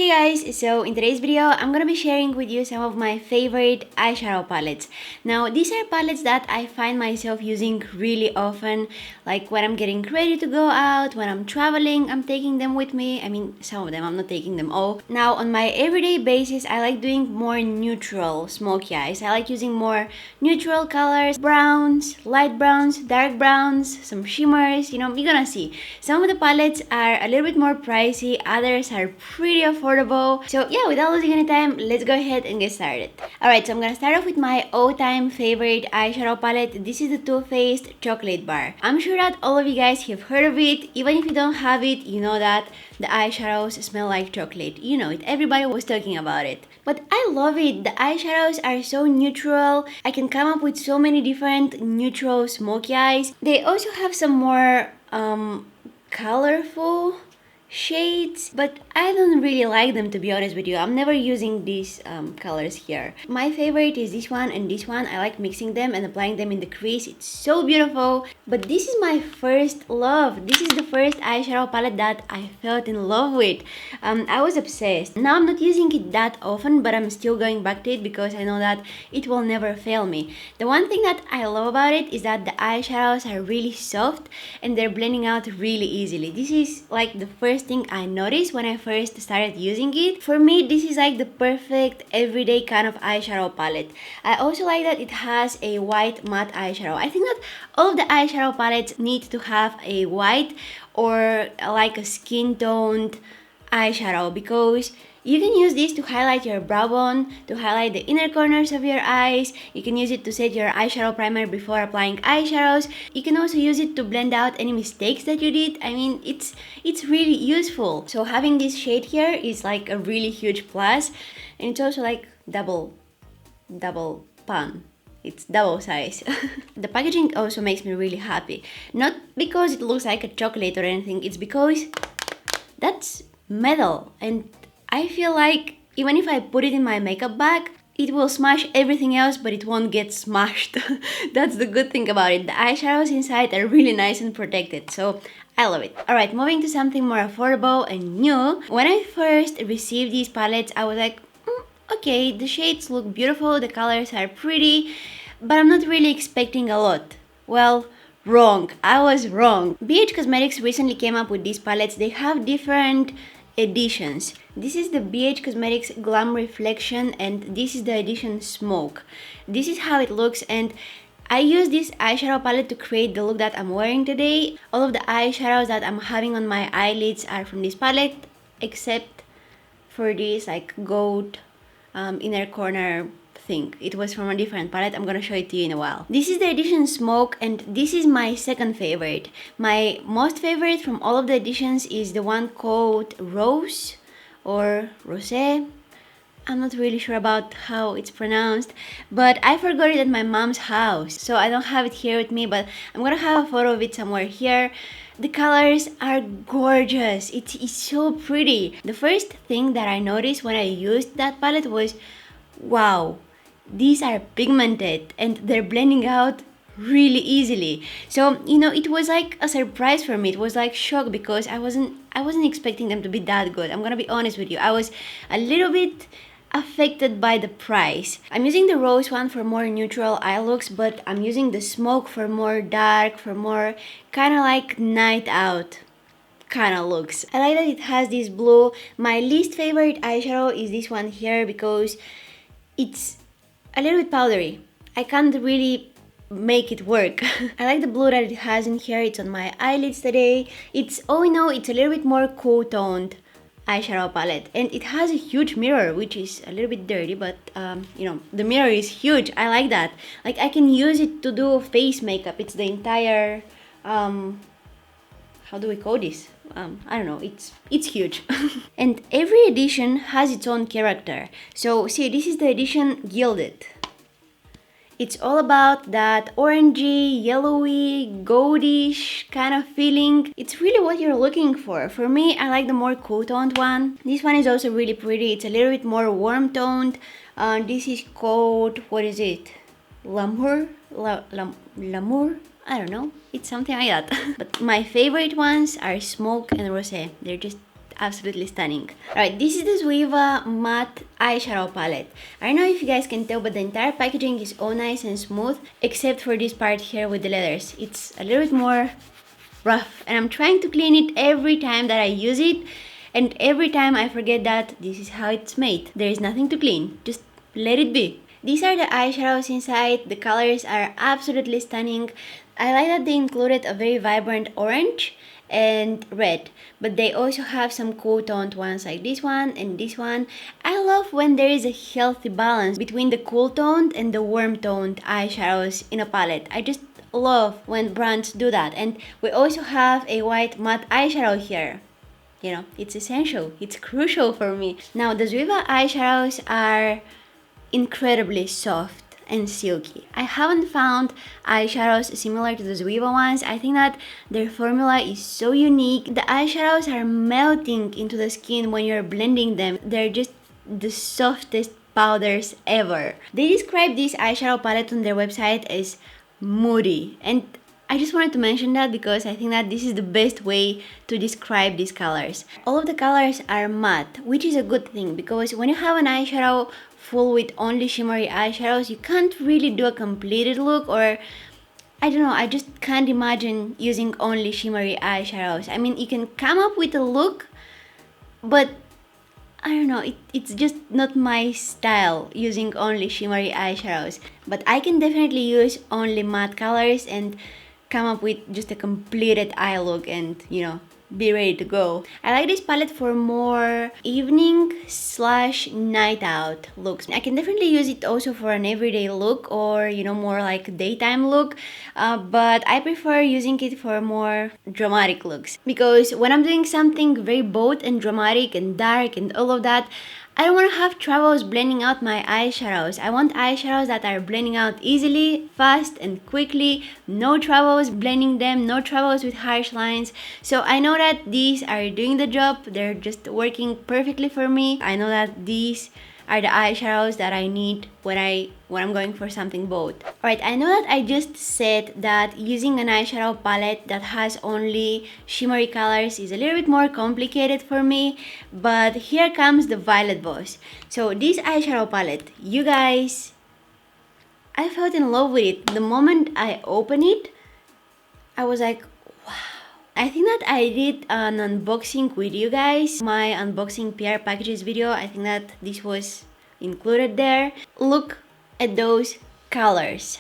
Hey guys, so in today's video, I'm gonna be sharing with you some of my favorite eyeshadow palettes. Now, these are palettes that I find myself using really often, like when I'm getting ready to go out, when I'm traveling, I'm taking them with me. I mean, some of them, I'm not taking them all. Now, on my everyday basis, I like doing more neutral smoky eyes. I like using more neutral colors, browns, light browns, dark browns, some shimmers, you're gonna see. Some of the palettes are a little bit more pricey, others are pretty affordable. So yeah, without losing any time, let's go ahead and get started. Alright, so I'm gonna start off with my all-time favorite eyeshadow palette. This is the Too Faced Chocolate Bar. I'm sure that all of you guys have heard of it. Even if you don't have it, you know that the eyeshadows smell like chocolate. You know it, everybody was talking about it. But I love it. The eyeshadows are so neutral. I can come up with so many different neutral smoky eyes. They also have some more colorful shades, but I don't really like them, to be honest with you. I'm never using these colors here. My favorite is this one and this one. I like mixing them and applying them in the crease. It's so beautiful. But this is my first love. This is the first eyeshadow palette that I felt in love with. I was obsessed. Now I'm not using it that often, but I'm still going back to it because I know that it will never fail me. The one thing that I love about it is that the eyeshadows are really soft and they're blending out really easily. This is like the first thing I noticed when I first started using it. For me, this is like the perfect everyday kind of eyeshadow palette. I also like that it has a white matte eyeshadow. I think that all of the eyeshadow palettes need to have a white or like a skin toned eyeshadow because you can use this to highlight your brow bone, to highlight the inner corners of your eyes. You can use it to set your eyeshadow primer before applying eyeshadows. You can also use it to blend out any mistakes that you did. I mean, it's really useful. So having this shade here is like a really huge plus. And it's also like double pan. It's double size. The packaging also makes me really happy. Not because it looks like a chocolate or anything, it's because that's metal, and I feel like even if I put it in my makeup bag, it will smash everything else, but it won't get smashed. That's the good thing about it. The eyeshadows inside are really nice and protected, so I love it. Alright, moving to something more affordable and new. When I first received these palettes, I was like, okay, the shades look beautiful, the colors are pretty, but I'm not really expecting a lot. Well, wrong. I was wrong. BH Cosmetics recently came up with these palettes. They have different editions. This is the BH Cosmetics Glamreflection and this is the edition Smoke. This is how it looks, and I use this eyeshadow palette to create the look that I'm wearing today. All of the eyeshadows that I'm having on my eyelids are from this palette, except for this like gold inner corner thing. It was from a different palette. I'm gonna show it to you in a while. This is the edition Smoke and this is my second favorite. My most favorite from all of the editions is the one called Rose or Rosé. I'm not really sure about how it's pronounced, but I forgot it at my mom's house, so I don't have it here with me, but I'm gonna have a photo of it somewhere here. The colors are gorgeous. It is so pretty. The first thing that I noticed when I used that palette was, wow, these are pigmented and they're blending out really easily. So it was like a surprise for me. It was like shock because I wasn't expecting them to be that good. I'm gonna be honest with you. I was a little bit affected by the price. I'm using the Rose one for more neutral eye looks, but I'm using the Smoke for more dark, for more kind of like night out kind of looks. I like that it has this blue. My least favorite eyeshadow is this one here because it's a little bit powdery. I can't really make it work. I like the blue that it has in here. It's on my eyelids today. It's, oh no, it's a little bit more cool toned eyeshadow palette, and it has a huge mirror, which is a little bit dirty, but the mirror is huge. I like that. Like I can use it to do face makeup. It's the entire how do we call this? I don't know, it's huge. And every edition has its own character. So see, this is the edition Gilded. It's all about that orangey, yellowy, goldish kind of feeling. It's really what you're looking for. For me, I like the more cool toned one. This one is also really pretty. It's a little bit more warm toned. This is called, what is it? L'amour? L'amour? I don't know. It's something like that. But my favorite ones are Smoke and Rosé. They're just absolutely stunning. Alright, this is the Zoeva matte eyeshadow palette. I don't know if you guys can tell, but the entire packaging is all nice and smooth, except for this part here with the letters. It's a little bit more rough, and I'm trying to clean it every time that I use it, and every time I forget that this is how it's made. There is nothing to clean, just let it be. These are the eyeshadows inside. The colors are absolutely stunning. I like that they included a very vibrant orange and red, but they also have some cool toned ones like this one and this one. I love when there is a healthy balance between the cool toned and the warm toned eyeshadows in a palette. I just love when brands do that. And we also have a white matte eyeshadow here. You know, it's essential, it's crucial for me. Now the Zoeva eyeshadows are incredibly soft and silky. I haven't found eyeshadows similar to the Zoeva ones. I think that their formula is so unique. The eyeshadows are melting into the skin when you're blending them. They're just the softest powders ever. They describe this eyeshadow palette on their website as moody, and I just wanted to mention that because I think that this is the best way to describe these colors. All of the colors are matte, which is a good thing, because when you have an eyeshadow full with only shimmery eyeshadows, you can't really do a completed look, or I don't know, I just can't imagine using only shimmery eyeshadows. I mean, you can come up with a look, but I don't know, it's just not my style using only shimmery eyeshadows. But I can definitely use only matte colors and come up with just a completed eye look and, you know, be ready to go. I like this palette for more evening slash night out looks. I can definitely use it also for an everyday look, or, you know, more like daytime look, but I prefer using it for more dramatic looks, because when I'm doing something very bold and dramatic and dark and all of that, I don't want to have troubles blending out my eyeshadows. I want eyeshadows that are blending out easily, fast and quickly, no troubles blending them, no troubles with harsh lines. So I know that these are doing the job, they're just working perfectly for me. I know that these are the eyeshadows that I need when I'm going for something bold. Alright, I know that I just said that using an eyeshadow palette that has only shimmery colors is a little bit more complicated for me, but here comes the Violet Boss. So this eyeshadow palette, you guys, I fell in love with it. The moment I opened it, I was like, wow. I think that I did an unboxing with you guys, my unboxing PR packages video. I think that this was included there. Look at those colors.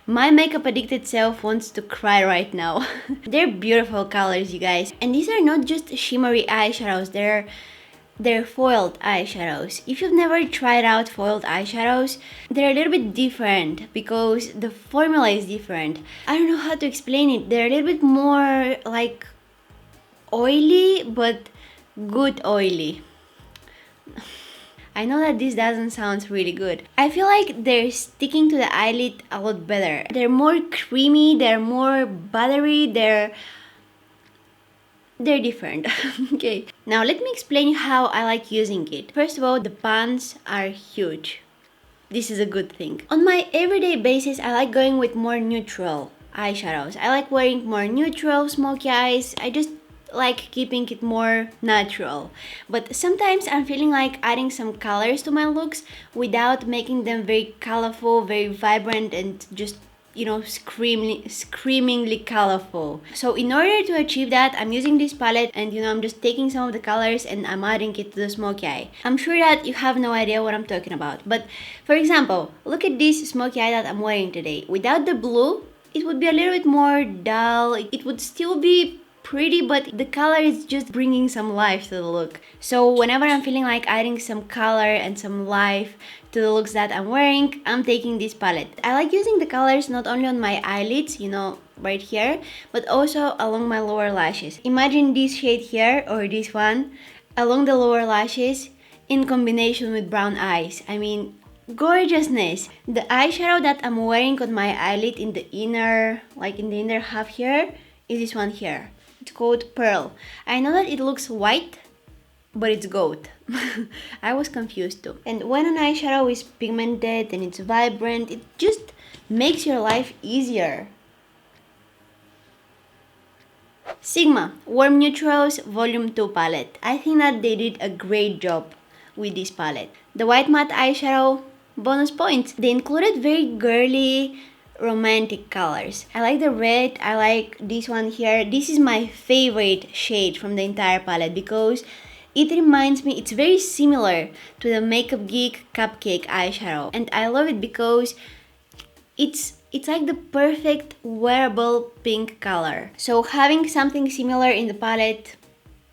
My makeup addicted self wants to cry right now. They're beautiful colors, you guys. And these are not just shimmery eyeshadows, they're foiled eyeshadows. If you've never tried out foiled eyeshadows, they're a little bit different because the formula is different. I don't know how to explain it. They're a little bit more like oily, but good oily. I know that this doesn't sound really good. I feel like they're sticking to the eyelid a lot better. They're more creamy, they're more buttery, they're different. Okay, now let me explain you how I like using it. First of all, the pans are huge. This is a good thing. On my everyday basis, I like going with more neutral eyeshadows. I like wearing more neutral smoky eyes. I just like keeping it more natural. But sometimes I'm feeling like adding some colors to my looks without making them very colorful, very vibrant, and just, you know, screamingly colorful. So in order to achieve that, I'm using this palette, and, you know, I'm just taking some of the colors and I'm adding it to the smoky eye. I'm sure that you have no idea what I'm talking about, but for example, look at this smoky eye that I'm wearing today. Without the blue, it would be a little bit more dull. It would still be pretty, but the color is just bringing some life to the look. So whenever I'm feeling like adding some color and some life to the looks that I'm wearing, I'm taking this palette. I like using the colors not only on my eyelids, you know, right here, but also along my lower lashes. Imagine this shade here, or this one, along the lower lashes in combination with brown eyes. I mean, gorgeousness. The eyeshadow that I'm wearing on my eyelid in the inner, like in the inner half here, is this one here. It's called Pearl. I know that it looks white, but it's gold. I was confused too. And when an eyeshadow is pigmented and it's vibrant, it just makes your life easier. Sigma Warm Neutrals Volume 2 palette. I think that they did a great job with this palette. The white matte eyeshadow, bonus points. They included very girly, romantic colors. I like the red, I like this one here. This is my favorite shade from the entire palette because it reminds me, it's very similar to the Makeup Geek Cupcake eyeshadow. And I love it because it's like the perfect wearable pink color. So having something similar in the palette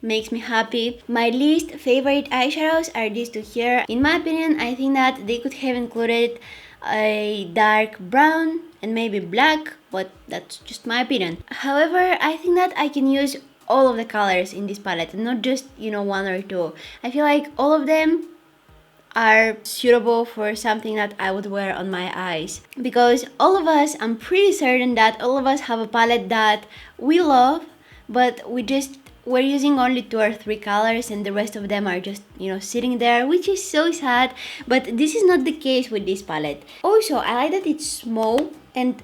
makes me happy. My least favorite eyeshadows are these two here. In my opinion, I think that they could have included a dark brown and maybe black, but that's just my opinion. However, I think that I can use all of the colors in this palette, not just, one or two. I feel like all of them are suitable for something that I would wear on my eyes, because all of us, I'm pretty certain that all of us have a palette that we love, but we're using only 2 or 3 colors and the rest of them are just, sitting there, which is so sad. But this is not the case with this palette. Also, I like that it's small and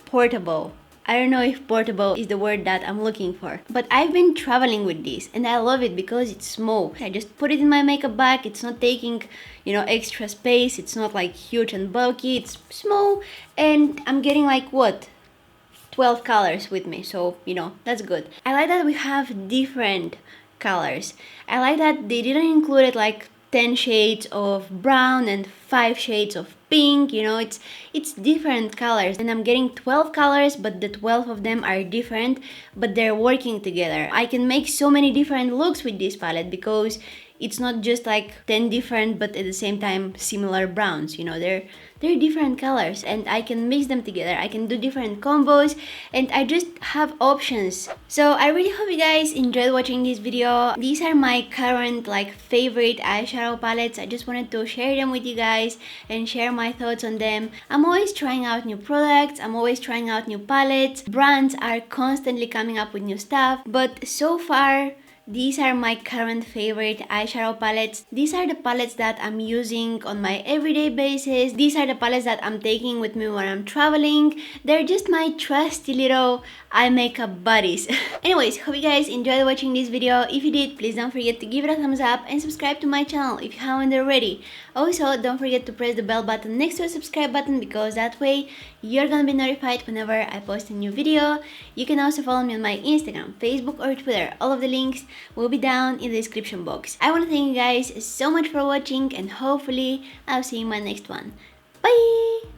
portable. I don't know if portable is the word that I'm looking for, but I've been traveling with this and I love it because it's small. I just put it in my makeup bag. It's not taking, extra space. It's not like huge and bulky. It's small and I'm getting like 12 colors with me, so that's good. I like that we have different colors. I like that they didn't include it like 10 shades of brown and 5 shades of pink. It's different colors and I'm getting 12 colors, but the 12 of them are different, but they're working together. I can make so many different looks with this palette because it's not just like 10 different but at the same time similar browns. They're different colors and I can mix them together. I can do different combos and I just have options. So I really hope you guys enjoyed watching this video. These are my current favorite eyeshadow palettes. I just wanted to share them with you guys and share my thoughts on them. I'm always trying out new products. I'm always trying out new palettes. Brands are constantly coming up with new stuff, but so far these are my current favorite eyeshadow palettes. These are the palettes that I'm using on my everyday basis. These are the palettes that I'm taking with me when I'm traveling. They're just my trusty little eye makeup buddies. Anyways, hope you guys enjoyed watching this video. If you did, please don't forget to give it a thumbs up and subscribe to my channel if you haven't already. Also, don't forget to press the bell button next to the subscribe button because that way you're gonna be notified whenever I post a new video. You can also follow me on my Instagram, Facebook or Twitter. All of the links will be down in the description box. I want to thank you guys so much for watching and hopefully I'll see you in my next one. Bye!